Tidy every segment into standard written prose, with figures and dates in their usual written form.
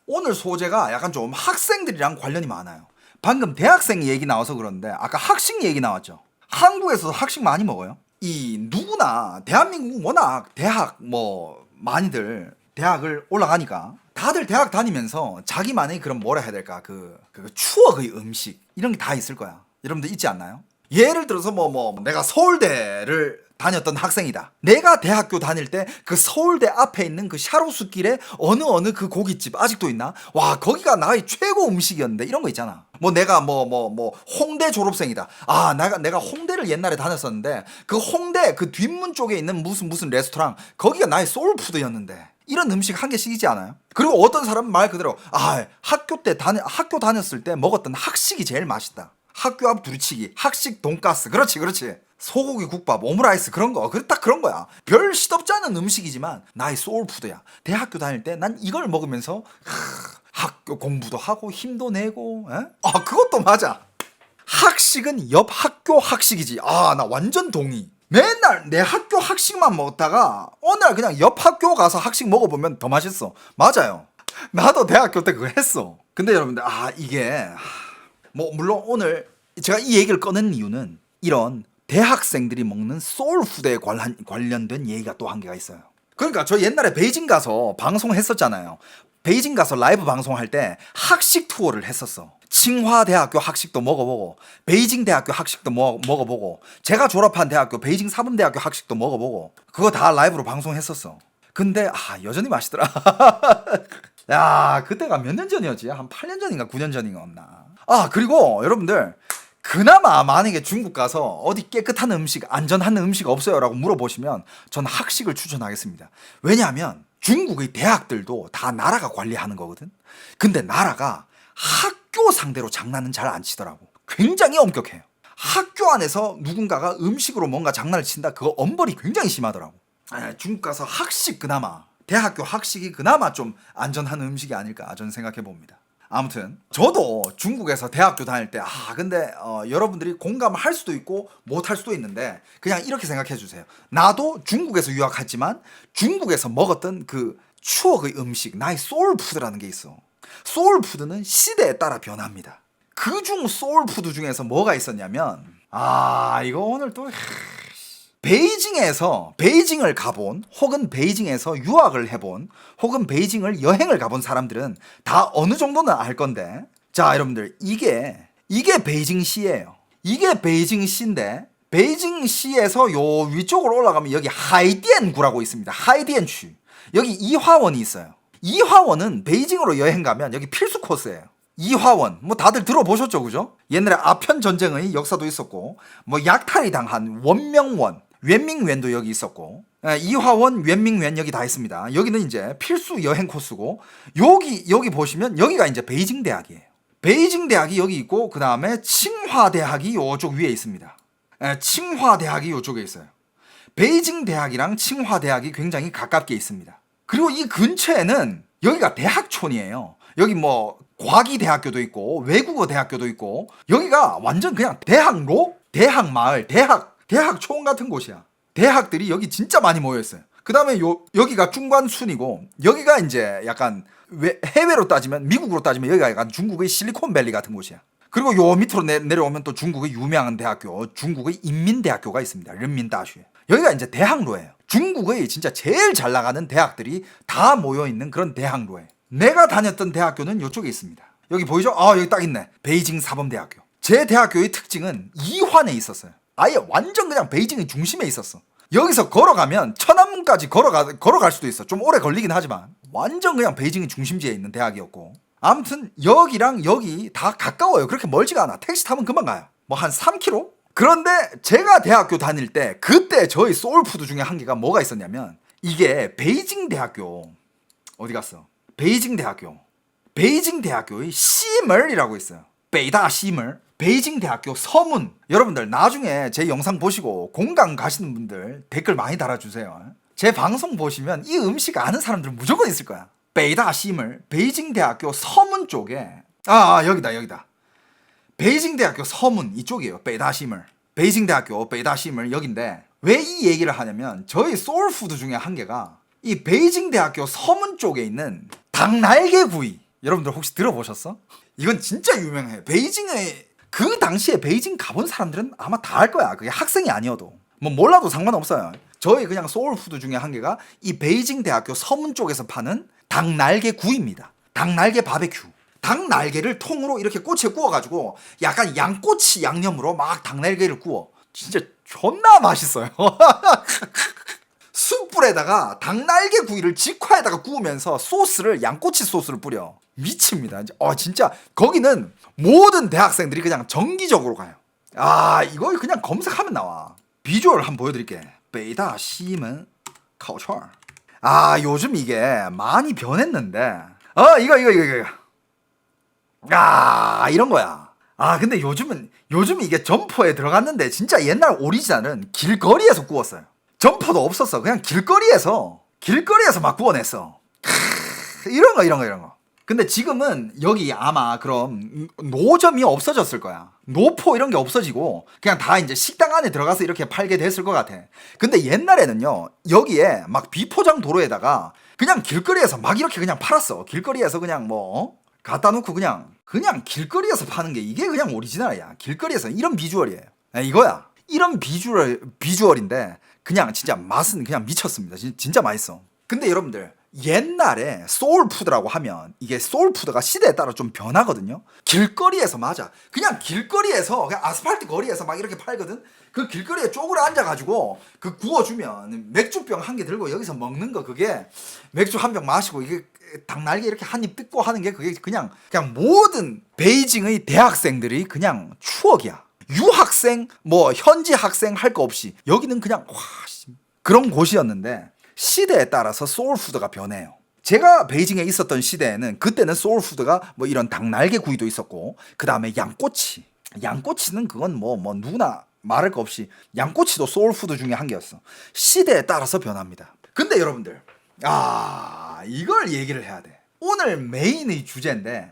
오늘 소재가 약간 좀 학생들이랑 관련이 많아요. 방금 대학생 얘기 나와서 그런데 아까 학식 얘기 나왔죠. 한국에서도 학식 많이 먹어요. 이 누구나 대한민국 워낙 대학 뭐 많이들 대학을 올라가니까 다들 대학 다니면서 자기만의 그런 뭐라 해야 될까 그 추억의 음식 이런 게 다 있을 거야. 여러분들 있지 않나요? 예를 들어서 내가 서울대를 다녔던 학생이다. 내가 대학교 다닐 때 그 서울대 앞에 있는 그 샤로수길에 어느 그 고깃집 아직도 있나? 와, 거기가 나의 최고 음식이었는데 이런 거 있잖아. 내가 홍대 졸업생이다. 아, 내가 홍대를 옛날에 다녔었는데 그 홍대 그 뒷문 쪽에 있는 무슨 레스토랑 거기가 나의 소울푸드였는데. 이런 음식 한 개씩이지 않아요? 그리고 어떤 사람은 말 그대로 학교 다녔을 때 먹었던 학식이 제일 맛있다. 학교 앞 두리치기, 학식 돈가스, 그렇지. 소고기 국밥, 오므라이스 그런 거, 딱 그런 거야. 별 시덥지 않은 음식이지만 나의 소울푸드야. 대학교 다닐 때 난 이걸 먹으면서 학교 공부도 하고 힘도 내고, 에? 아, 그것도 맞아. 학식은 옆 학교 학식이지. 아, 나 완전 동의. 맨날 내 학교 학식만 먹다가 어느 날 그냥 옆 학교 가서 학식 먹어보면 더 맛있어. 맞아요. 나도 대학교 때 그거 했어. 근데 여러분들, 이게 물론 오늘 제가 이 얘기를 꺼낸 이유는 이런 대학생들이 먹는 소울푸드에 관련된 얘기가 또 한 개가 있어요. 그러니까 저 옛날에 베이징 가서 방송했었잖아요. 베이징 가서 라이브 방송할 때 학식 투어를 했었어. 칭화대학교 학식도 먹어보고 베이징 대학교 학식도 먹어보고 제가 졸업한 대학교 베이징 사범대학교 학식도 먹어보고 그거 다 라이브로 방송했었어. 근데 여전히 맛있더라. 야, 그때가 몇 년 전이었지? 한 8년 전인가 9년 전인가. 그리고 여러분들 그나마 만약에 중국 가서 어디 깨끗한 음식, 안전한 음식 없어요? 라고 물어보시면 전 학식을 추천하겠습니다. 왜냐하면 중국의 대학들도 다 나라가 관리하는 거거든. 근데 나라가 학교 상대로 장난은 잘 안 치더라고. 굉장히 엄격해요. 학교 안에서 누군가가 음식으로 뭔가 장난을 친다? 그거 엄벌이 굉장히 심하더라고. 중국 가서 학식 그나마, 대학교 학식이 그나마 좀 안전한 음식이 아닐까 저는 생각해 봅니다. 아무튼 저도 중국에서 대학교 다닐 때 근데 여러분들이 공감할 수도 있고 못할 수도 있는데 그냥 이렇게 생각해 주세요. 나도 중국에서 유학했지만 중국에서 먹었던 그 추억의 음식, 나의 소울푸드라는 게 있어. 소울푸드는 시대에 따라 변합니다. 그중 소울푸드 중에서 뭐가 있었냐면 이거 오늘 또 베이징을 가본 혹은 베이징에서 유학을 해본 혹은 베이징을 여행을 가본 사람들은 다 어느 정도는 알 건데, 자 여러분들, 이게 베이징시예요. 이게 베이징시인데 베이징시에서 요 위쪽으로 올라가면 여기 하이디엔구라고 있습니다. 하이디엔区. 여기 이화원이 있어요. 이화원은 베이징으로 여행 가면 여기 필수 코스예요. 이화원 다들 들어보셨죠, 그죠? 옛날에 아편 전쟁의 역사도 있었고 약탈이 당한 원명원 웬밍웬도 여기 있었고, 이화원, 웬밍웬 여기 다 있습니다. 여기는 이제 필수 여행 코스고, 여기 보시면 여기가 이제 베이징 대학이에요. 베이징 대학이 여기 있고, 그 다음에 칭화 대학이 요쪽 위에 있습니다. 칭화 대학이 요쪽에 있어요. 베이징 대학이랑 칭화 대학이 굉장히 가깝게 있습니다. 그리고 이 근처에는 여기가 대학촌이에요. 여기 과기 대학교도 있고 외국어 대학교도 있고 여기가 완전 그냥 대학로, 대학마을, 대학촌 같은 곳이야. 대학들이 여기 진짜 많이 모여있어요. 그 다음에 여기가 중관순이고 여기가 이제 약간 해외로 따지면 미국으로 따지면 여기가 약간 중국의 실리콘밸리 같은 곳이야. 그리고 요 밑으로 내려오면 또 중국의 유명한 대학교, 중국의 인민대학교가 있습니다. 른민다슈. 여기가 이제 대학로예요. 중국의 진짜 제일 잘 나가는 대학들이 다 모여있는 그런 대학로예요. 내가 다녔던 대학교는 이쪽에 있습니다. 여기 보이죠? 여기 딱 있네. 베이징 사범대학교. 제 대학교의 특징은 이환에 있었어요. 아예 완전 그냥 베이징의 중심에 있었어. 여기서 걸어가면 천안문까지 걸어갈 수도 있어. 좀 오래 걸리긴 하지만 완전 그냥 베이징의 중심지에 있는 대학이었고, 아무튼 여기랑 여기 다 가까워요. 그렇게 멀지가 않아. 택시 타면 금방 가요. 한 3km? 그런데 제가 대학교 다닐 때 그때 저희 소울푸드 중에 한 개가 뭐가 있었냐면 이게 베이징 대학교 어디 갔어? 베이징 대학교의 시멀이라고 있어요. 베이다 시멀. 베이징 대학교 서문. 여러분들 나중에 제 영상 보시고 공강 가시는 분들 댓글 많이 달아주세요. 제 방송 보시면 이 음식 아는 사람들 무조건 있을 거야. 베이다 시멀. 베이징 대학교 서문 쪽에 여기다. 베이징 대학교 서문 이쪽이에요. 베이다 시멀. 베이징 대학교 베이다 시멀 여긴데 왜 이 얘기를 하냐면 저희 소울푸드 중에 한 개가 이 베이징 대학교 서문 쪽에 있는 닭날개구이. 여러분들 혹시 들어보셨어? 이건 진짜 유명해. 베이징에 그 당시에 베이징 가본 사람들은 아마 다 알 거야. 그게 학생이 아니어도 뭐 몰라도 상관없어요. 저희 그냥 소울푸드 중에 한 개가 이 베이징 대학교 서문 쪽에서 파는 닭날개 구이입니다. 닭날개 바베큐. 닭날개를 통으로 이렇게 꼬치에 구워가지고 약간 양꼬치 양념으로 막 닭날개를 구워. 진짜 존나 맛있어요. 숯불에다가 닭날개 구이를 직화에다가 구우면서 소스를 양꼬치 소스를 뿌려. 미칩니다. 진짜 거기는 모든 대학생들이 그냥 정기적으로 가요. 이거 그냥 검색하면 나와. 비주얼 한번 보여드릴게. 베이다 시먼 카오철. 요즘 이게 많이 변했는데 이거 이런 거야. 근데 요즘 이게 점퍼에 들어갔는데 진짜 옛날 오리지널은 길거리에서 구웠어요. 점퍼도 없었어. 그냥 길거리에서 막 구워냈어. 이런 거. 근데 지금은 여기 아마 그럼 노점이 없어졌을 거야. 노포 이런 게 없어지고 그냥 다 이제 식당 안에 들어가서 이렇게 팔게 됐을 것 같아. 근데 옛날에는요, 여기에 막 비포장 도로에다가 그냥 길거리에서 막 이렇게 그냥 팔았어. 길거리에서 그냥 갖다 놓고 그냥 길거리에서 파는 게 이게 그냥 오리지널이야. 길거리에서 이런 비주얼이에요. 이거야. 이런 비주얼인데 그냥 진짜 맛은 그냥 미쳤습니다. 진짜 맛있어. 근데 여러분들, 옛날에 소울푸드라고 하면 이게 소울푸드가 시대에 따라 좀 변하거든요. 길거리에서 맞아. 그냥 길거리에서 그냥 아스팔트 거리에서 막 이렇게 팔거든. 그 길거리에 쪼그려 앉아가지고 그 구워주면 맥주병 한 개 들고 여기서 먹는 거, 그게 맥주 한 병 마시고 이게 닭날개 이렇게 한 입 뜯고 하는 게 그게 그냥 모든 베이징의 대학생들이 그냥 추억이야. 유학생 현지 학생 할 거 없이 여기는 그냥 그런 곳이었는데 시대에 따라서 소울푸드가 변해요. 제가 베이징에 있었던 시대에는 그때는 소울푸드가 이런 닭날개 구이도 있었고, 그 다음에 양꼬치는 그건 누구나 말할 거 없이 양꼬치도 소울푸드 중에 한 개였어. 시대에 따라서 변합니다. 근데 여러분들, 이걸 얘기를 해야 돼. 오늘 메인의 주제인데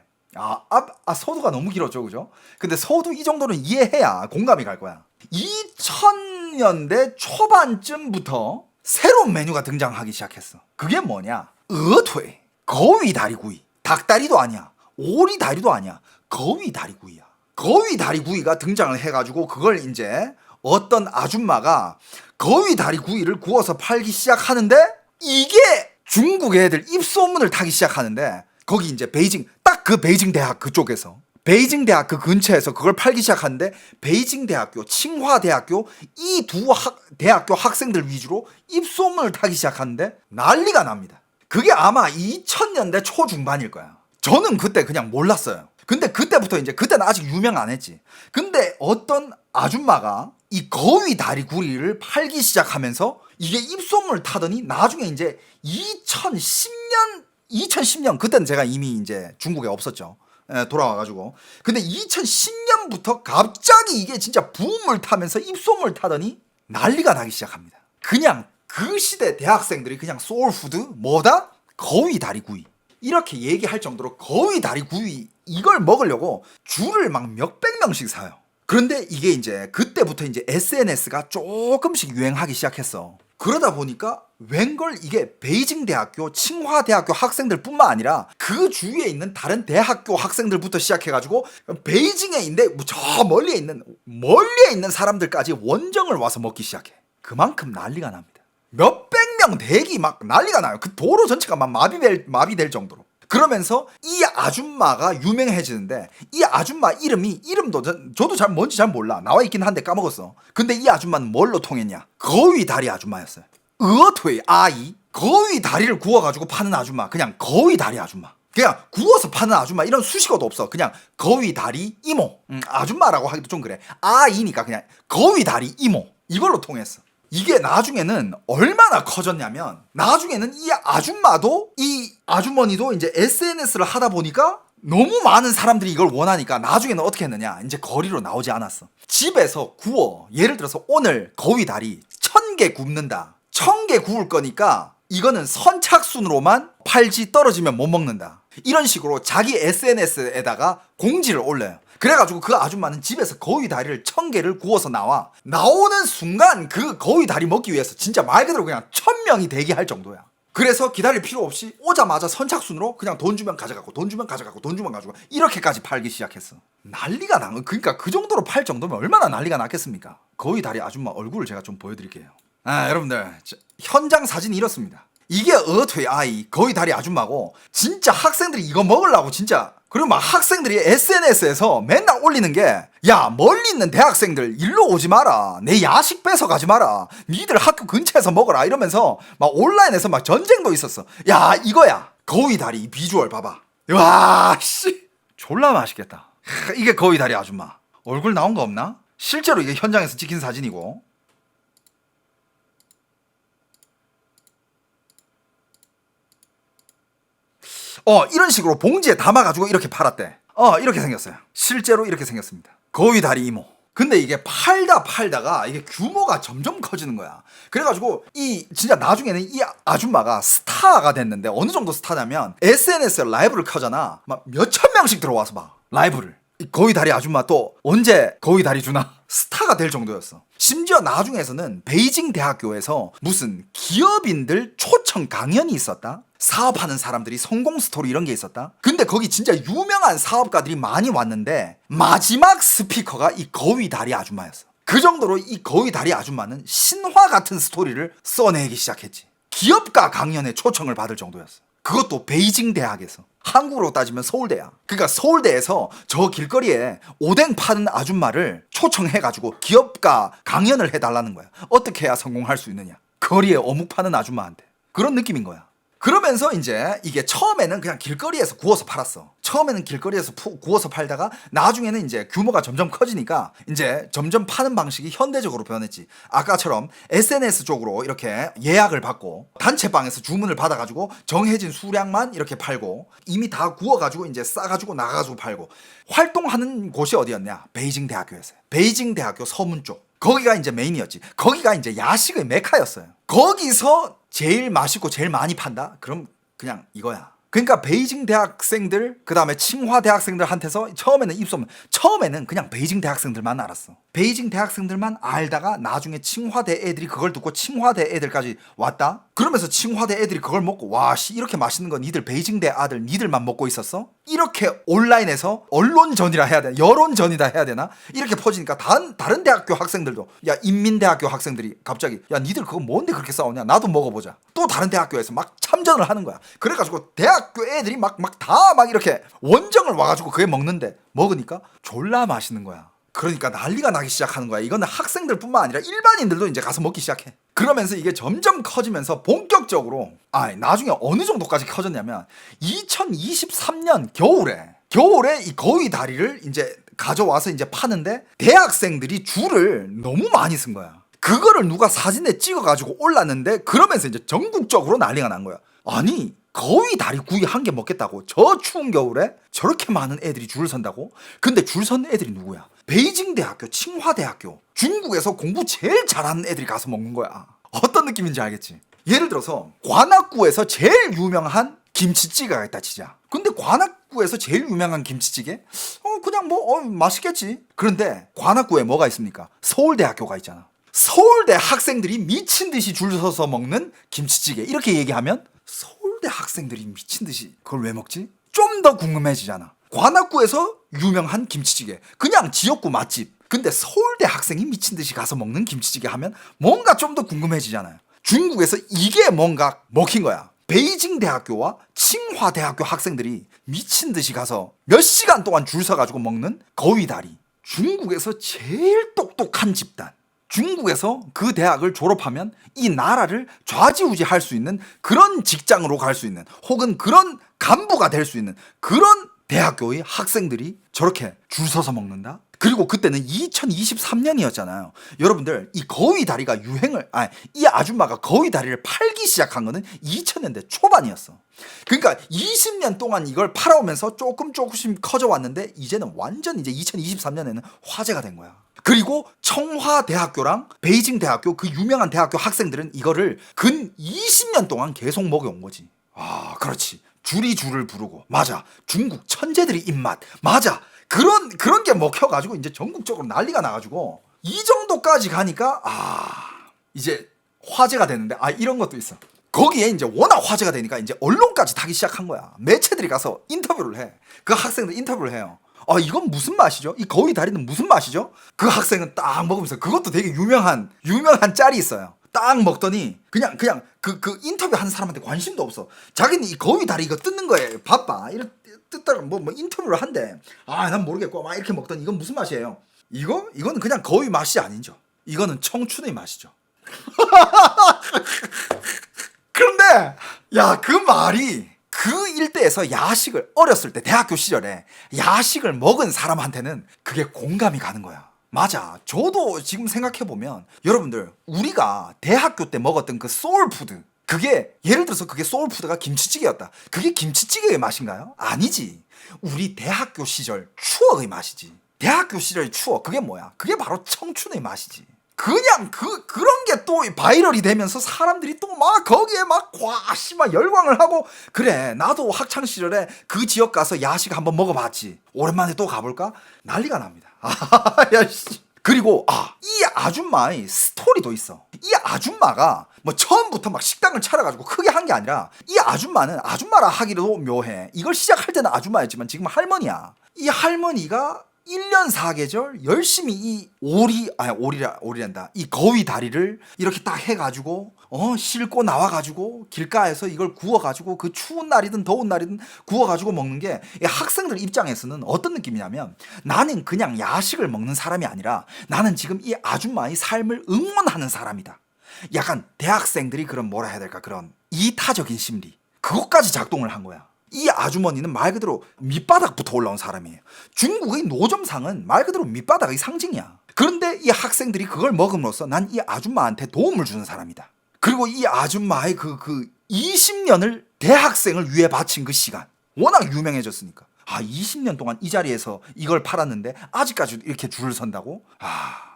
서두가 너무 길었죠, 그죠? 근데 서두 이 정도는 이해해야 공감이 갈 거야. 2000년대 초반쯤부터 새로운 메뉴가 등장하기 시작했어. 그게 뭐냐? 어퇴 거위 다리구이. 닭다리도 아니야, 오리 다리도 아니야, 거위 다리구이야. 거위 다리구이가 등장을 해가지고 그걸 이제 어떤 아줌마가 거위 다리구이를 구워서 팔기 시작하는데, 이게 중국 애들 입소문을 타기 시작하는데, 거기 이제 베이징, 딱 그 베이징 대학 그쪽에서, 베이징 대학 그 근처에서 그걸 팔기 시작하는데, 베이징 대학교, 칭화 대학교, 이 두 대학교 학생들 위주로 입소문을 타기 시작하는데 난리가 납니다. 그게 아마 2000년대 초중반일 거야. 저는 그때 그냥 몰랐어요. 근데 그때부터 이제, 그때는 아직 유명 안 했지. 근데 어떤 아줌마가 이 거위 다리구이를 팔기 시작하면서 이게 입소문을 타더니 나중에 이제 2010년 그때는 제가 이미 이제 중국에 없었죠. 돌아와가지고. 근데 2010년부터 갑자기 이게 진짜 붐을 타면서 입소문을 타더니 난리가 나기 시작합니다. 그냥 그 시대 대학생들이 그냥 소울푸드 거위 다리구이 이렇게 얘기할 정도로 거위 다리구이 이걸 먹으려고 줄을 막 몇백 명씩 사요. 그런데 이게 이제 그때부터 이제 SNS가 조금씩 유행하기 시작했어. 그러다 보니까 웬걸 이게 베이징 대학교, 칭화 대학교 학생들 뿐만 아니라 그 주위에 있는 다른 대학교 학생들부터 시작해가지고 베이징에 있는데 저 멀리에 있는 사람들까지 원정을 와서 먹기 시작해. 그만큼 난리가 납니다. 몇백 명 대기 막 난리가 나요. 그 도로 전체가 막 마비될 정도로. 그러면서 이 아줌마가 유명해지는데, 이 아줌마 이름도 저도 뭔지 잘 몰라. 나와 있긴 한데 까먹었어. 근데 이 아줌마는 뭘로 통했냐? 거위 다리 아줌마였어요. 어퇴 아이 거위 다리를 구워가지고 파는 아줌마. 그냥 거위 다리 아줌마. 그냥 구워서 파는 아줌마 이런 수식어도 없어. 그냥 거위 다리 이모. 아줌마라고 하기도 좀 그래. 아이니까 그냥 거위 다리 이모. 이걸로 통했어. 이게 나중에는 얼마나 커졌냐면, 나중에는 이 아줌마도 이 아주머니도 이제 SNS를 하다 보니까 너무 많은 사람들이 이걸 원하니까 나중에는 어떻게 했느냐, 이제 거리로 나오지 않았어. 집에서 구워. 예를 들어서 오늘 거위 다리 1000개 굽는다. 1000개 구울 거니까 이거는 선착순으로만 팔지 떨어지면 못 먹는다. 이런 식으로 자기 SNS에다가 공지를 올려요. 그래가지고 그 아줌마는 집에서 거위 다리를 1000개를 구워서 나오는 순간 그 거위 다리 먹기 위해서 진짜 말 그대로 그냥 1000명이 대기할 정도야. 그래서 기다릴 필요 없이 오자마자 선착순으로 그냥 돈 주면 가져가고 돈 주면 가져가고 돈 주면 가져가고 이렇게까지 팔기 시작했어. 난리가 난 거. 그러니까 그 정도로 팔 정도면 얼마나 난리가 났겠습니까? 거위 다리 아줌마 얼굴을 제가 좀 보여드릴게요. 여러분들 현장 사진이 이렇습니다. 이게 어토의 아이 거위 다리 아줌마고 진짜 학생들이 이거 먹으려고 진짜 그리고 막 학생들이 SNS에서 맨날 올리는 게 야 멀리 있는 대학생들 일로 오지 마라 내 야식 뺏어 가지 마라 니들 학교 근처에서 먹어라 이러면서 막 온라인에서 막 전쟁도 있었어. 야 이거야 거위 다리 비주얼 봐봐. 와 씨 졸라 맛있겠다. 이게 거위 다리 아줌마 얼굴 나온 거 없나? 실제로 이게 현장에서 찍힌 사진이고 이런 식으로 봉지에 담아가지고 이렇게 팔았대. 이렇게 생겼어요. 실제로 이렇게 생겼습니다. 거위 다리 이모. 근데 이게 팔다가 이게 규모가 점점 커지는 거야. 그래가지고 이 진짜 나중에는 이 아줌마가 스타가 됐는데 어느 정도 스타냐면 SNS에 라이브를 켜잖아. 막 몇천 명씩 들어와서 봐 라이브를. 이 거위 다리 아줌마 또 언제 거위 다리 주나? 스타가 될 정도였어. 심지어 나중에서는 베이징 대학교에서 무슨 기업인들 초청 강연이 있었다. 사업하는 사람들이 성공 스토리 이런 게 있었다. 근데 거기 진짜 유명한 사업가들이 많이 왔는데 마지막 스피커가 이 거위 다리 아줌마였어. 그 정도로 이 거위 다리 아줌마는 신화 같은 스토리를 써내기 시작했지. 기업가 강연에 초청을 받을 정도였어. 그것도 베이징 대학에서. 한국으로 따지면 서울대야. 그러니까 서울대에서 저 길거리에 오뎅 파는 아줌마를 초청해가지고 기업가 강연을 해달라는 거야. 어떻게 해야 성공할 수 있느냐. 거리에 어묵 파는 아줌마한테. 그런 느낌인 거야. 그러면서 이제 이게 처음에는 그냥 길거리에서 구워서 팔았어. 처음에는 길거리에서 구워서 팔다가 나중에는 이제 규모가 점점 커지니까 이제 점점 파는 방식이 현대적으로 변했지. 아까처럼 SNS 쪽으로 이렇게 예약을 받고 단체방에서 주문을 받아가지고 정해진 수량만 이렇게 팔고 이미 다 구워가지고 이제 싸가지고 나가가지고 팔고 활동하는 곳이 어디였냐? 베이징 대학교였어요. 베이징 대학교 서문 쪽. 거기가 이제 메인이었지. 거기가 이제 야식의 메카였어요. 거기서 제일 맛있고 제일 많이 판다? 그럼 그냥 이거야. 그러니까 베이징 대학생들 그 다음에 칭화 대학생들한테서 처음에는 그냥 베이징 대학생들만 알았어. 베이징 대학생들만 알다가 나중에 칭화대 애들이 그걸 듣고 칭화대 애들까지 왔다. 그러면서 칭화대 애들이 그걸 먹고 와씨 이렇게 맛있는 거 니들 베이징대 아들 니들만 먹고 있었어? 이렇게 온라인에서 언론전이라 해야 되나 여론전이다 해야 되나 이렇게 퍼지니까 다른 대학교 학생들도 야 인민대학교 학생들이 갑자기 야 니들 그거 뭔데 그렇게 싸우냐 나도 먹어보자. 또 다른 대학교에서 막 참전을 하는 거야. 그래가지고 대학교 애들이 막 이렇게 원정을 와가지고 그게 먹으니까 졸라 맛있는 거야. 그러니까 난리가 나기 시작하는 거야. 이거는 학생들뿐만 아니라 일반인들도 이제 가서 먹기 시작해. 그러면서 이게 점점 커지면서 본격적으로 나중에 어느 정도까지 커졌냐면 2023년 겨울에 이 거위 다리를 이제 가져와서 이제 파는데 대학생들이 줄을 너무 많이 쓴 거야. 그거를 누가 사진에 찍어가지고 올랐는데 그러면서 이제 전국적으로 난리가 난 거야. 아니 거위 다리 구이 한 개 먹겠다고 저 추운 겨울에 저렇게 많은 애들이 줄을 선다고? 근데 줄 선 애들이 누구야? 베이징 대학교, 칭화 대학교, 중국에서 공부 제일 잘하는 애들이 가서 먹는 거야. 어떤 느낌인지 알겠지? 예를 들어서 관악구에서 제일 유명한 김치찌개가 있다 치자. 근데 관악구에서 제일 유명한 김치찌개? 그냥 맛있겠지. 그런데 관악구에 뭐가 있습니까? 서울대학교가 있잖아. 서울대 학생들이 미친 듯이 줄 서서 먹는 김치찌개 이렇게 얘기하면 서울대 학생들이 미친 듯이 그걸 왜 먹지? 좀 더 궁금해지잖아. 관악구에서 유명한 김치찌개 그냥 지역구 맛집. 근데 서울대 학생이 미친 듯이 가서 먹는 김치찌개 하면 뭔가 좀 더 궁금해지잖아요. 중국에서 이게 뭔가 먹힌 거야. 베이징 대학교와 칭화 대학교 학생들이 미친 듯이 가서 몇 시간 동안 줄 서가지고 먹는 거위 다리. 중국에서 제일 똑똑한 집단. 중국에서 그 대학을 졸업하면 이 나라를 좌지우지할 수 있는 그런 직장으로 갈 수 있는 혹은 그런 간부가 될 수 있는 그런 대학교의 학생들이 저렇게 줄 서서 먹는다? 그리고 그때는 2023년이었잖아요. 여러분들 이 거위 다리가 이 아줌마가 거위 다리를 팔기 시작한 거는 2000년대 초반이었어. 그러니까 20년 동안 이걸 팔아오면서 조금씩 커져 왔는데 이제는 완전 이제 2023년에는 화제가 된 거야. 그리고 청화대학교랑 베이징 대학교 그 유명한 대학교 학생들은 이거를 근 20년 동안 계속 먹여온 거지. 그렇지. 줄이 줄을 부르고 맞아. 중국 천재들이 입맛 맞아. 그런 게 먹혀가지고 이제 전국적으로 난리가 나가지고 이 정도까지 가니까 이제 화제가 됐는데 이런 것도 있어. 거기에 이제 워낙 화제가 되니까 이제 언론까지 타기 시작한 거야. 매체들이 가서 인터뷰를 해. 그 학생들 인터뷰를 해요. 아, 이건 무슨 맛이죠? 이 거위 다리는 무슨 맛이죠? 그 학생은 딱 먹으면서, 그것도 되게 유명한 짤이 있어요. 딱 먹더니 그냥 그 인터뷰 하는 사람한테 관심도 없어. 자기는 이 거위 다리 이거 뜯는 거에 바빠. 이렇게 뜯다가 뭐 인터뷰를 한대. 아, 난 모르겠고 막 이렇게 먹더니 이건 무슨 맛이에요? 이거는 그냥 거위 맛이 아니죠. 이거는 청춘의 맛이죠. 그런데 야, 그 말이 그 일대에서 야식을 어렸을 때 대학교 시절에 야식을 먹은 사람한테는 그게 공감이 가는 거야. 맞아. 저도 지금 생각해보면 여러분들, 우리가 대학교 때 먹었던 그 소울푸드, 그게 예를 들어서 그게 소울푸드가 김치찌개였다. 그게 김치찌개의 맛인가요? 아니지. 우리 대학교 시절 추억의 맛이지. 대학교 시절의 추억, 그게 뭐야? 그게 바로 청춘의 맛이지. 그냥 그런 게 또 바이럴이 되면서 사람들이 또 막 거기에 막 과시막 열광을 하고, 그래 나도 학창 시절에 그 지역 가서 야식 한번 먹어봤지. 오랜만에 또 가볼까? 난리가 납니다. 야, 씨. 그리고 이 아줌마의 스토리도 있어. 이 아줌마가 뭐 처음부터 막 식당을 차려가지고 크게 한 게 아니라, 이 아줌마는 아줌마라 하기도 묘해. 이걸 시작할 때는 아줌마였지만 지금 할머니야. 이 할머니가 1년 4계절 열심히 이 오리란다. 이 거위 다리를 이렇게 딱 해가지고 싣고 나와가지고 길가에서 이걸 구워가지고, 그 추운 날이든 더운 날이든 구워가지고 먹는 게, 이 학생들 입장에서는 어떤 느낌이냐면, 나는 그냥 야식을 먹는 사람이 아니라 나는 지금 이 아줌마의 삶을 응원하는 사람이다. 약간 대학생들이 그런, 뭐라 해야 될까, 그런 이타적인 심리, 그것까지 작동을 한 거야. 이 아주머니는 말 그대로 밑바닥부터 올라온 사람이에요. 중국의 노점상은 말 그대로 밑바닥의 상징이야. 그런데 이 학생들이 그걸 먹음으로써 난 이 아줌마한테 도움을 주는 사람이다. 그리고 이 아줌마의 그 20년을 대학생을 위해 바친 그 시간, 워낙 유명해졌으니까, 20년 동안 이 자리에서 이걸 팔았는데 아직까지 이렇게 줄을 선다고?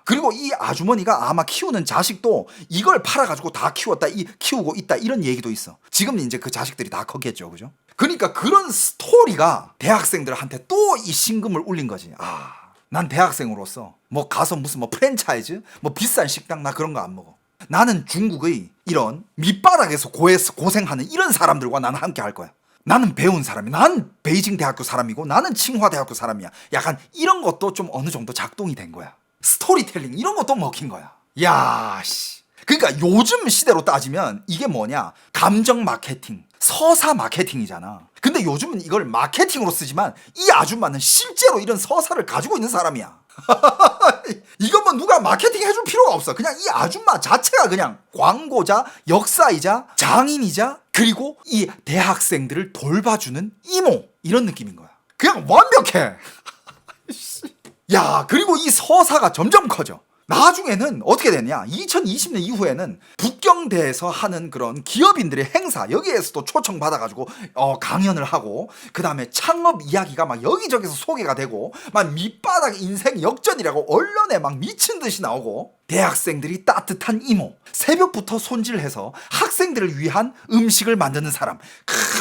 그리고 이 아주머니가 아마 키우는 자식도 이걸 팔아가지고 다 키우고 있다, 이런 얘기도 있어. 지금 이제 그 자식들이 다 컸겠죠, 그죠? 그러니까 그런 스토리가 대학생들한테 또 이 심금을 울린 거지. 난 대학생으로서 뭐 가서 무슨 뭐 프랜차이즈, 뭐 비싼 식당, 나 그런 거 안 먹어. 나는 중국의 이런 밑바닥에서 고생하는 이런 사람들과 나는 함께 할 거야. 나는 배운 사람이야. 난 베이징 대학교 사람이고 나는 칭화 대학교 사람이야. 약간 이런 것도 좀 어느 정도 작동이 된 거야. 스토리텔링 이런 것도 먹힌 거야. 야, 씨. 그러니까 요즘 시대로 따지면 이게 뭐냐? 감정 마케팅, 서사 마케팅이잖아. 근데 요즘은 이걸 마케팅으로 쓰지만 이 아줌마는 실제로 이런 서사를 가지고 있는 사람이야. 이건 뭐 누가 마케팅 해줄 필요가 없어. 그냥 이 아줌마 자체가 그냥 광고자, 역사이자, 장인이자, 그리고 이 대학생들을 돌봐주는 이모, 이런 느낌인 거야. 그냥 완벽해. 야, 그리고 이 서사가 점점 커져. 나중에는 어떻게 됐냐? 2020년 이후에는 북경대에서 하는 그런 기업인들의 행사, 여기에서도 초청받아가지고 강연을 하고, 그 다음에 창업 이야기가 막 여기저기서 소개가 되고, 막 밑바닥 인생 역전이라고 언론에 막 미친 듯이 나오고, 대학생들이 따뜻한 이모, 새벽부터 손질해서 학생들을 위한 음식을 만드는 사람,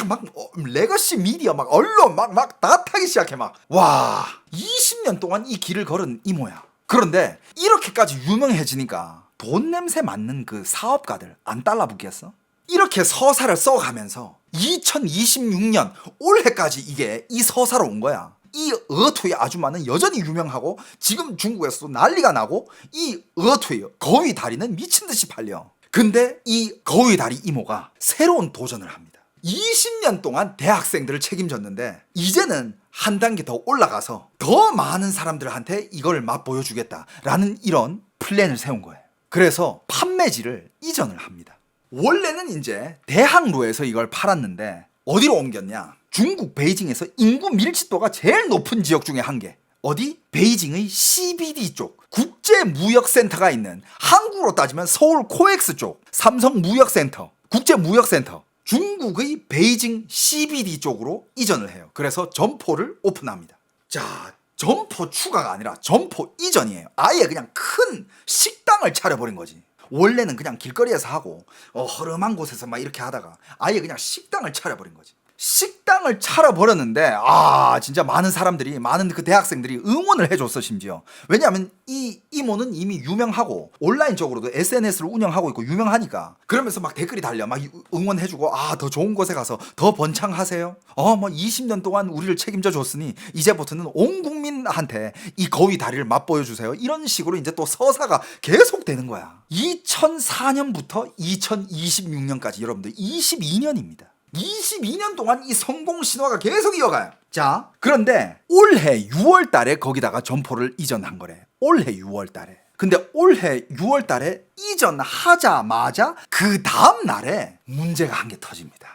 막 레거시 미디어, 막 언론 막 다 타기 시작해. 막 와, 20년 동안 이 길을 걸은 이모야. 그런데 이렇게까지 유명해지니까 돈 냄새 맡는 그 사업가들 안 달라붙겠어? 이렇게 서사를 써가면서 2026년 올해까지 이게 이 서사로 온 거야. 이 어투의 아줌마는 여전히 유명하고 지금 중국에서도 난리가 나고, 이 어투의 거위 다리는 미친 듯이 팔려. 근데 이 거위 다리 이모가 새로운 도전을 합니다. 20년 동안 대학생들을 책임졌는데 이제는 한 단계 더 올라가서 더 많은 사람들한테 이걸 맛보여주겠다라는 이런 플랜을 세운 거예요. 그래서 판매지를 이전을 합니다. 원래는 이제 대학로에서 이걸 팔았는데 어디로 옮겼냐? 중국 베이징에서 인구 밀집도가 제일 높은 지역 중에 한 개. 어디? 베이징의 CBD 쪽, 국제무역센터가 있는, 한국으로 따지면 서울 코엑스 쪽, 삼성무역센터, 국제무역센터, 중국의 베이징 CBD 쪽으로 이전을 해요. 그래서 점포를 오픈합니다. 자, 점포 추가가 아니라 점포 이전이에요. 아예 그냥 큰 식당을 차려버린 거지. 원래는 그냥 길거리에서 하고 허름한 곳에서 막 이렇게 하다가 아예 그냥 식당을 차려버린 거지. 식당을 차려버렸는데 진짜 많은 사람들이, 많은 그 대학생들이 응원을 해줬어. 심지어 왜냐하면 이 이모는 이미 유명하고 온라인적으로도 SNS를 운영하고 있고 유명하니까. 그러면서 막 댓글이 달려 막 응원해주고, 더 좋은 곳에 가서 더 번창하세요, 뭐 20년 동안 우리를 책임져 줬으니 이제부터는 온 국민한테 이 거위 다리를 맛보여주세요, 이런 식으로 이제 또 서사가 계속되는 거야. 2004년부터 2026년까지 여러분들 22년입니다 22년 동안 이 성공 신화가 계속 이어가요. 자, 그런데 올해 6월 달에 거기다가 점포를 이전한 거래. 올해 6월 달에. 근데 올해 6월 달에 이전하자마자 그 다음 날에 문제가 한 개 터집니다.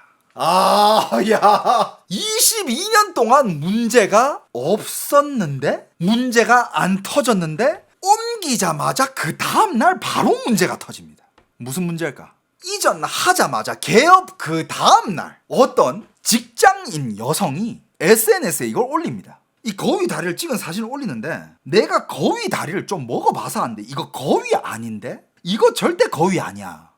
22년 동안 문제가 없었는데, 문제가 안 터졌는데, 옮기자마자 그 다음 날 바로 문제가 터집니다. 무슨 문제일까? 이전하자마자 개업 그 다음날 어떤 직장인 여성이 SNS에 이걸 올립니다. 이 거위 다리를 찍은 사진을 올리는데, 내가 거위 다리를 좀 먹어봐서 아는데 이거 거위 아닌데? 이거 절대 거위 아니야.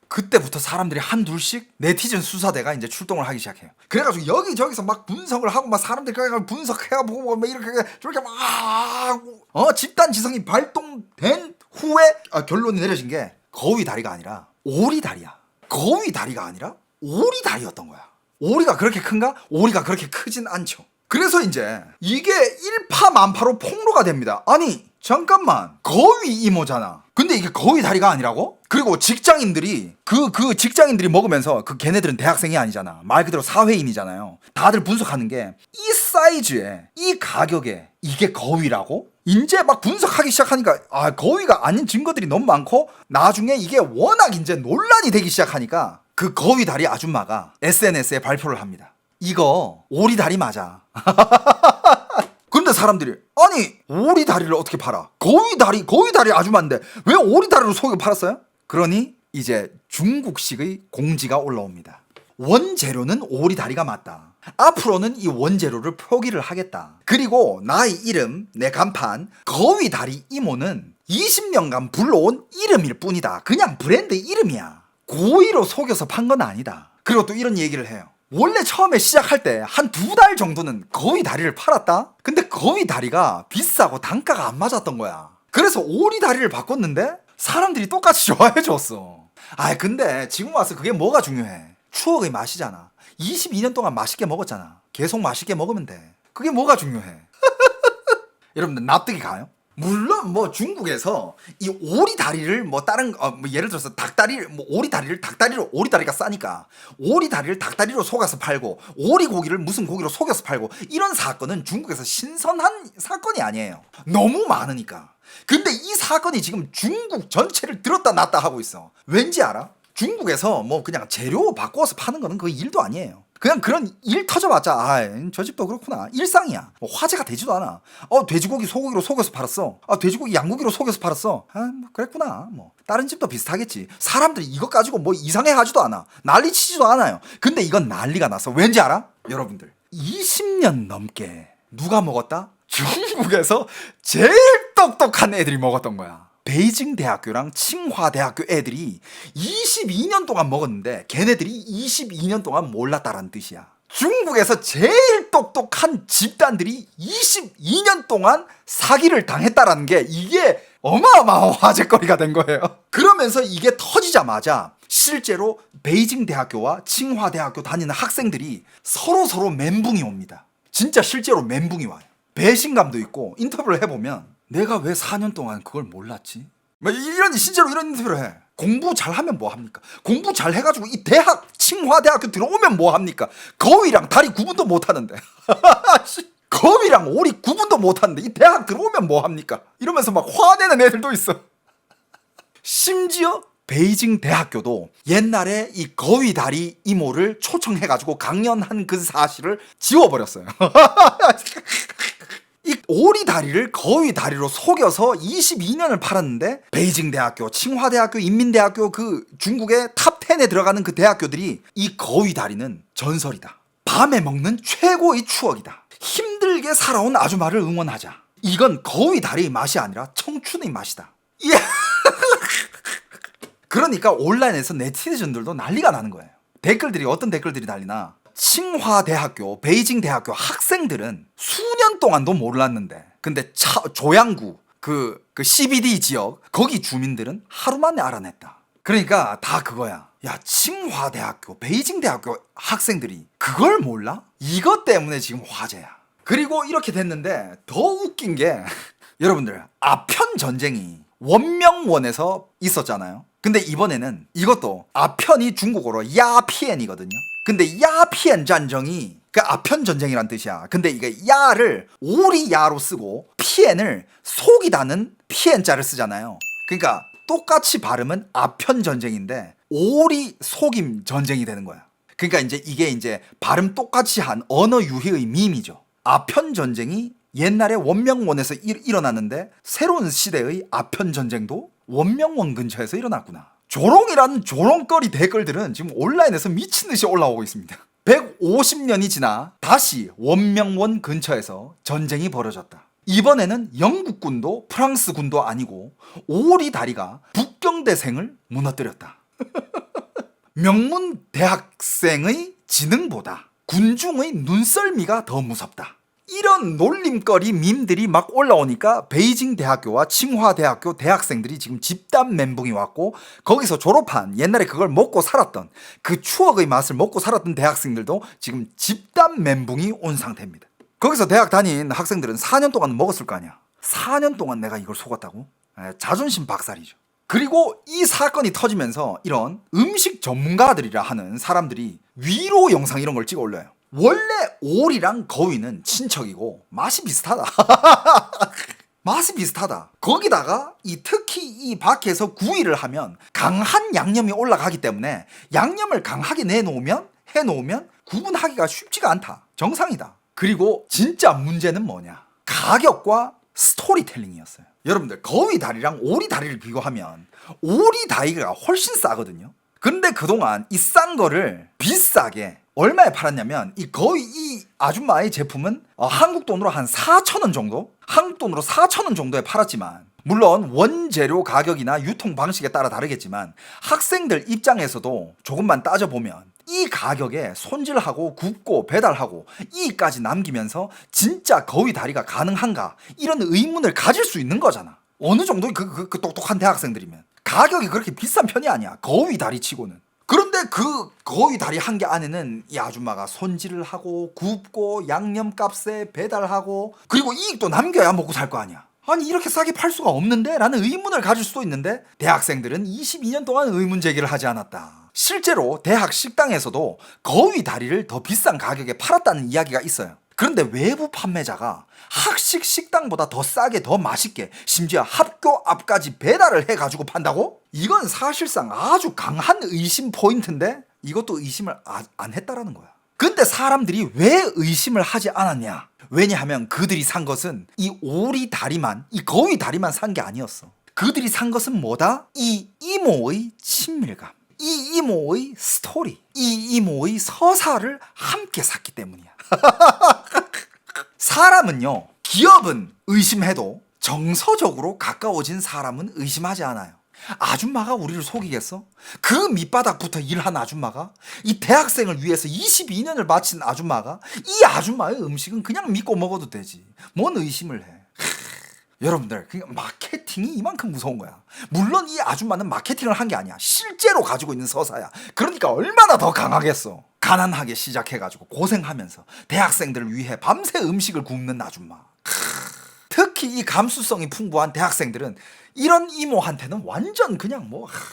그때부터 사람들이 한둘씩 네티즌 수사대가 이제 출동을 하기 시작해요. 그래가지고 여기저기서 막 분석을 하고, 막 사람들이 그냥 분석해보고 막 이렇게 저렇게 막 집단 지성이 발동된 후에 결론이 내려진 게 거위 다리가 아니라 오리 다리야. 거위 다리가 아니라 오리 다리였던 거야. 오리가 그렇게 큰가? 오리가 그렇게 크진 않죠. 그래서 이제 이게 일파만파로 폭로가 됩니다. 아니 잠깐만, 거위 이모잖아. 근데 이게 거위 다리가 아니라고? 그리고 직장인들이 그 직장인들이 먹으면서, 걔네들은 대학생이 아니잖아, 말 그대로 사회인이잖아요. 다들 분석하는 게 이 사이즈에 이 가격에 이게 거위라고? 이제 막 분석하기 시작하니까 거위가 아닌 증거들이 너무 많고, 나중에 이게 워낙 이제 논란이 되기 시작하니까 그 거위 다리 아줌마가 SNS에 발표를 합니다. 이거 오리 다리 맞아. 근데 사람들이, 아니 오리 다리를 어떻게 팔아? 거위 다리 아줌마인데 왜 오리 다리로 속여 팔았어요? 그러니 이제 중국식의 공지가 올라옵니다. 원재료는 오리 다리가 맞다. 앞으로는 이 원재료를 표기를 하겠다. 그리고 나의 이름, 내 간판 거위 다리 이모는 20년간 불러온 이름일 뿐이다. 그냥 브랜드 이름이야. 고의로 속여서 판 건 아니다. 그리고 또 이런 얘기를 해요. 원래 처음에 시작할 때 한 2달 정도는 거위 다리를 팔았다? 근데 거위 다리가 비싸고 단가가 안 맞았던 거야. 그래서 오리 다리를 바꿨는데 사람들이 똑같이 좋아해 줬어. 근데 지금 와서 그게 뭐가 중요해? 추억의 맛이잖아. 22년 동안 맛있게 먹었잖아. 계속 맛있게 먹으면 돼. 그게 뭐가 중요해? 여러분들 납득이 가요? 물론 뭐 중국에서 이 오리 다리를 뭐 다른 뭐 예를 들어서 닭다리를, 뭐 오리 다리를 닭다리로, 오리 다리가 싸니까 오리 다리를 닭다리로 속아서 팔고, 오리 고기를 무슨 고기로 속여서 팔고, 이런 사건은 중국에서 신선한 사건이 아니에요. 너무 많으니까. 근데 이 사건이 지금 중국 전체를 들었다 놨다 하고 있어. 왠지 알아? 중국에서 뭐 그냥 재료 바꿔서 파는 거는 거의 일도 아니에요. 그냥 그런 일 터져봤자 저 집도 그렇구나, 일상이야. 뭐 화제가 되지도 않아. 돼지고기 소고기로 속여서 팔았어. 돼지고기 양고기로 속여서 팔았어. 뭐 그랬구나. 뭐 다른 집도 비슷하겠지. 사람들이 이것 가지고 뭐 이상해하지도 않아. 난리 치지도 않아요. 근데 이건 난리가 났어. 왠지 알아? 여러분들 20년 넘게 누가 먹었다? 중국에서 제일 똑똑한 애들이 먹었던 거야. 베이징 대학교랑 칭화 대학교 애들이 22년 동안 먹었는데 걔네들이 22년 동안 몰랐다라는 뜻이야. 중국에서 제일 똑똑한 집단들이 22년 동안 사기를 당했다라는 게, 이게 어마어마한 화제거리가 된 거예요. 그러면서 이게 터지자마자 실제로 베이징 대학교와 칭화 대학교 다니는 학생들이 서로 멘붕이 옵니다. 진짜 실제로 멘붕이 와요. 배신감도 있고, 인터뷰를 해보면 내가 왜 4년 동안 그걸 몰랐지? 실제로 이런 인터뷰를 해. 공부 잘하면 뭐 합니까? 공부 잘 해가지고 이 대학, 칭화대학교 들어오면 뭐 합니까? 거위랑 다리 구분도 못 하는데. 거위랑 오리 구분도 못 하는데 이 대학 들어오면 뭐 합니까? 이러면서 막 화내는 애들도 있어. 심지어 베이징 대학교도 옛날에 이 거위 다리 이모를 초청해가지고 강연한 그 사실을 지워버렸어요. 이 오리 다리를 거위 다리로 속여서 22년을 팔았는데, 베이징 대학교, 칭화 대학교, 인민대학교, 그 중국의 탑 10에 들어가는 그 대학교들이 이 거위 다리는 전설이다. 밤에 먹는 최고의 추억이다. 힘들게 살아온 아줌마를 응원하자. 이건 거위 다리의 맛이 아니라 청춘의 맛이다. 그러니까 온라인에서 네티즌들도 난리가 나는 거예요. 댓글들이 어떤 댓글들이 달리나, 칭화대학교, 베이징대학교 학생들은 수년 동안도 몰랐는데, 근데 조양구 그 CBD 지역 거기 주민들은 하루 만에 알아냈다. 그러니까 다 그거야. 야, 칭화대학교, 베이징대학교 학생들이 그걸 몰라? 이것 때문에 지금 화제야. 그리고 이렇게 됐는데 더 웃긴 게 여러분들, 아편 전쟁이 원명원에서 있었잖아요. 근데 이번에는 이것도 아편이 중국어로 야피엔이거든요. 근데 야피엔 전쟁이 그 아편 전쟁이란 뜻이야. 근데 이게 야를 오리야로 쓰고 피엔을 속이다는 피엔자를 쓰잖아요. 그러니까 똑같이 발음은 아편 전쟁인데 오리 속임 전쟁이 되는 거야. 그러니까 이게 이제 발음 똑같이 한 언어 유희의 밈이죠. 아편 전쟁이 옛날에 원명원에서 일어났는데 새로운 시대의 아편 전쟁도 원명원 근처에서 일어났구나. 조롱이라는 조롱거리 댓글들은 지금 온라인에서 미친 듯이 올라오고 있습니다. 150년이 지나 다시 원명원 근처에서 전쟁이 벌어졌다. 이번에는 영국군도 프랑스군도 아니고 오리 다리가 북경대생을 무너뜨렸다. 명문 대학생의 지능보다 군중의 눈썰미가 더 무섭다. 이런 놀림거리 밈들이 막 올라오니까 베이징 대학교와 칭화 대학교 대학생들이 지금 집단 멘붕이 왔고, 거기서 졸업한 옛날에 그걸 먹고 살았던 그 추억의 맛을 먹고 살았던 대학생들도 지금 집단 멘붕이 온 상태입니다. 거기서 대학 다닌 학생들은 4년 동안 먹었을 거 아니야. 4년 동안 내가 이걸 속았다고? 자존심 박살이죠. 그리고 이 사건이 터지면서 이런 음식 전문가들이라 하는 사람들이 위로 영상 이런 걸 찍어 올려요. 원래 오리랑 거위는 친척이고 맛이 비슷하다. 맛이 비슷하다. 거기다가 특히 이 밖에서 구이를 하면 강한 양념이 올라가기 때문에 양념을 강하게 해놓으면 구분하기가 쉽지가 않다. 정상이다. 그리고 진짜 문제는 뭐냐? 가격과 스토리텔링이었어요. 여러분들, 거위 다리랑 오리 다리를 비교하면 오리 다리가 훨씬 싸거든요. 근데 그동안 이 싼 거를 비싸게 얼마에 팔았냐면, 이 아줌마의 제품은 한국 돈으로 한 4,000원 정도? 한국 돈으로 4,000원 정도에 팔았지만, 물론 원재료 가격이나 유통 방식에 따라 다르겠지만 학생들 입장에서도 조금만 따져보면 이 가격에 손질하고 굽고 배달하고 이까지 남기면서 진짜 거위 다리가 가능한가, 이런 의문을 가질 수 있는 거잖아. 어느 정도 그 똑똑한 대학생들이면. 가격이 그렇게 비싼 편이 아니야, 거위 다리 치고는. 그런데 그 거위 다리 한 개 안에는 이 아줌마가 손질을 하고 굽고 양념값에 배달하고 그리고 이익도 남겨야 먹고 살 거 아니야. 아니, 이렇게 싸게 팔 수가 없는데? 라는 의문을 가질 수도 있는데, 대학생들은 22년 동안 의문 제기를 하지 않았다. 실제로 대학 식당에서도 거위 다리를 더 비싼 가격에 팔았다는 이야기가 있어요. 그런데 외부 판매자가 학식 식당보다 더 싸게 더 맛있게 심지어 학교 앞까지 배달을 해가지고 판다고? 이건 사실상 아주 강한 의심 포인트인데 이것도 의심을 안 했다라는 거야. 근데 사람들이 왜 의심을 하지 않았냐? 왜냐하면 그들이 산 것은 이 오리 다리만, 이 거위 다리만 산 게 아니었어. 그들이 산 것은 뭐다? 이 이모의 친밀감, 이 이모의 스토리, 이 이모의 서사를 함께 샀기 때문이야. 사람은요, 기업은 의심해도 정서적으로 가까워진 사람은 의심하지 않아요. 아줌마가 우리를 속이겠어? 그 밑바닥부터 일한 아줌마가, 이 대학생을 위해서 22년을 바친 아줌마가, 이 아줌마의 음식은 그냥 믿고 먹어도 되지. 뭔 의심을 해. 여러분들, 그러니까 마케팅이 이만큼 무서운 거야. 물론 이 아줌마는 마케팅을 한 게 아니야. 실제로 가지고 있는 서사야. 그러니까 얼마나 더 강하겠어. 가난하게 시작해가지고 고생하면서 대학생들을 위해 밤새 음식을 굽는 아줌마. 특히 이 감수성이 풍부한 대학생들은 이런 이모한테는 완전 그냥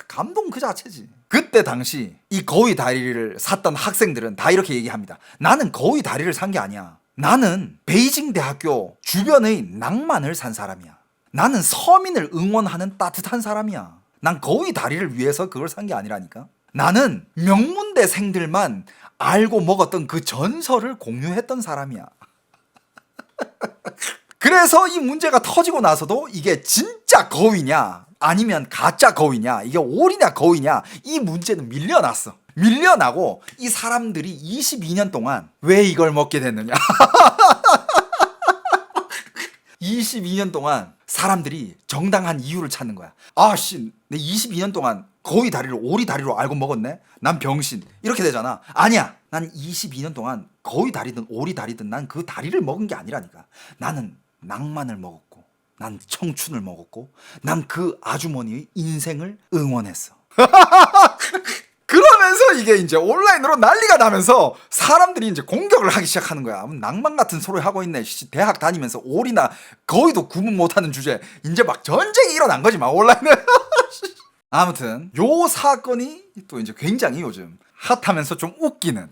감동 그 자체지. 그때 당시 이 거위 다리를 샀던 학생들은 다 이렇게 얘기합니다. 나는 거위 다리를 산 게 아니야. 나는 베이징 대학교 주변의 낭만을 산 사람이야. 나는 서민을 응원하는 따뜻한 사람이야. 난 거위 다리를 위해서 그걸 산 게 아니라니까. 나는 명문대생들만 알고 먹었던 그 전설을 공유했던 사람이야. 그래서 이 문제가 터지고 나서도 이게 진짜 거위냐 아니면 가짜 거위냐, 이게 오리냐 거위냐, 이 문제는 밀려났어. 밀려나고 이 사람들이 22년 동안 왜 이걸 먹게 됐느냐. 22년 동안 사람들이 정당한 이유를 찾는 거야. 아씨, 내 22년 동안 거위 다리를 오리 다리로 알고 먹었네? 난 병신. 이렇게 되잖아. 아니야. 난 22년 동안 거위 다리든 오리 다리든 난 그 다리를 먹은 게 아니라니까. 나는 낭만을 먹었고, 난 청춘을 먹었고, 난 그 아주머니의 인생을 응원했어. 그러면서 이게 이제 온라인으로 난리가 나면서 사람들이 이제 공격을 하기 시작하는 거야. 낭만 같은 소리 하고 있네. 대학 다니면서 오리나 거의도 구분 못하는 주제. 이제 막 전쟁이 일어난 거지 막 온라인에. 아무튼 요 사건이 또 이제 굉장히 요즘 핫하면서 좀 웃기는.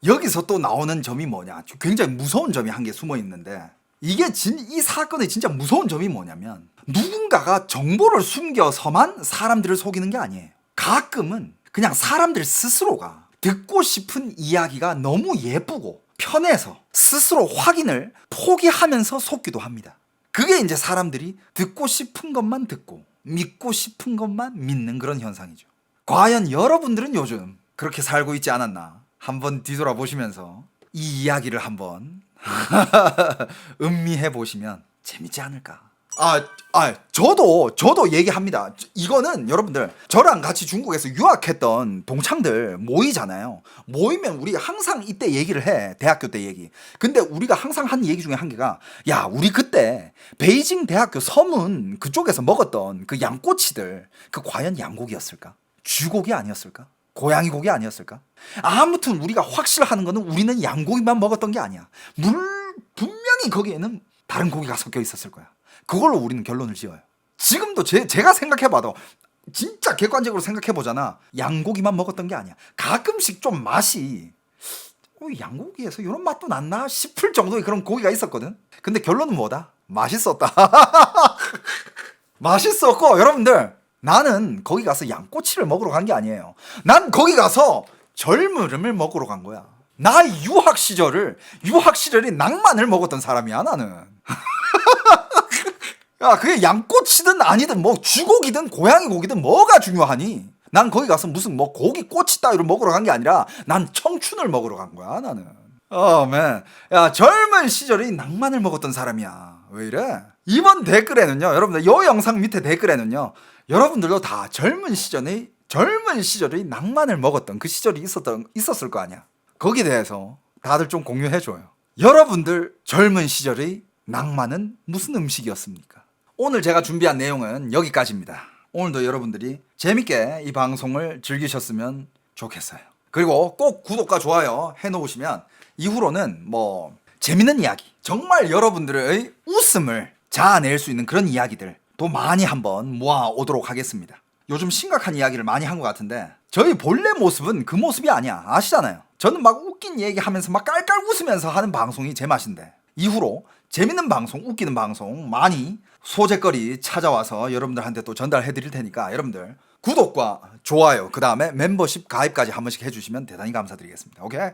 여기서 또 나오는 점이 뭐냐. 굉장히 무서운 점이 한 개 숨어 있는데, 이게 이 사건의 진짜 무서운 점이 뭐냐면, 누군가가 정보를 숨겨서만 사람들을 속이는 게 아니에요. 가끔은 그냥 사람들 스스로가 듣고 싶은 이야기가 너무 예쁘고 편해서 스스로 확인을 포기하면서 속기도 합니다. 그게 이제 사람들이 듣고 싶은 것만 듣고 믿고 싶은 것만 믿는 그런 현상이죠. 과연 여러분들은 요즘 그렇게 살고 있지 않았나? 한번 뒤돌아보시면서 이 이야기를 한번 음미해 보시면 재밌지 않을까? 저도 얘기합니다. 이거는 여러분들, 저랑 같이 중국에서 유학했던 동창들 모이잖아요. 모이면 우리 항상 이때 얘기를 해. 대학교 때 얘기. 근데 우리가 항상 한 얘기 중에 한 개가, 야, 우리 그때 베이징 대학교 서문 그쪽에서 먹었던 그 양꼬치들, 그 과연 양고기였을까? 쥐고기 아니었을까? 고양이 고기 아니었을까? 아무튼 우리가 확실하는 거는 우리는 양고기만 먹었던 게 아니야. 분명히 거기에는 다른 고기가 섞여 있었을 거야. 그걸로 우리는 결론을 지어요. 지금도 제가 생각해봐도, 진짜 객관적으로 생각해보잖아. 양고기만 먹었던 게 아니야. 가끔씩 좀 맛이, 양고기에서 이런 맛도 났나 싶을 정도의 그런 고기가 있었거든. 근데 결론은 뭐다? 맛있었다. 맛있었고, 여러분들, 나는 거기 가서 양꼬치를 먹으러 간 게 아니에요. 난 거기 가서 젊음을 먹으러 간 거야. 나 유학 시절이 낭만을 먹었던 사람이야, 나는. 야, 그게 양꼬치든 아니든 뭐 쥐고기든 고양이 고기든 뭐가 중요하니? 난 거기 가서 무슨 뭐 고기 꼬치 따위로 먹으러 간 게 아니라 난 청춘을 먹으러 간 거야, 나는. 맨. 야, 젊은 시절이 낭만을 먹었던 사람이야. 왜 이래? 이번 댓글에는요, 여러분들, 요 영상 밑에 댓글에는요, 여러분들도 다 젊은 시절의 낭만을 먹었던 그 시절이 있었을 거 아니야. 거기에 대해서 다들 좀 공유해줘요. 여러분들 젊은 시절의 낭만은 무슨 음식이었습니까? 오늘 제가 준비한 내용은 여기까지입니다. 오늘도 여러분들이 재밌게 이 방송을 즐기셨으면 좋겠어요. 그리고 꼭 구독과 좋아요 해놓으시면 이후로는 뭐 재밌는 이야기, 정말 여러분들의 웃음을 자아낼 수 있는 그런 이야기들 또 많이 한번 모아오도록 하겠습니다. 요즘 심각한 이야기를 많이 한 것 같은데, 저희 본래 모습은 그 모습이 아니야. 아시잖아요. 저는 막 웃긴 얘기하면서 막 깔깔 웃으면서 하는 방송이 제 맛인데, 이후로 재밌는 방송, 웃기는 방송 많이 소재거리 찾아와서 여러분들한테 또 전달해 드릴 테니까, 여러분들 구독과 좋아요, 그 다음에 멤버십 가입까지 한 번씩 해주시면 대단히 감사드리겠습니다. 오케이?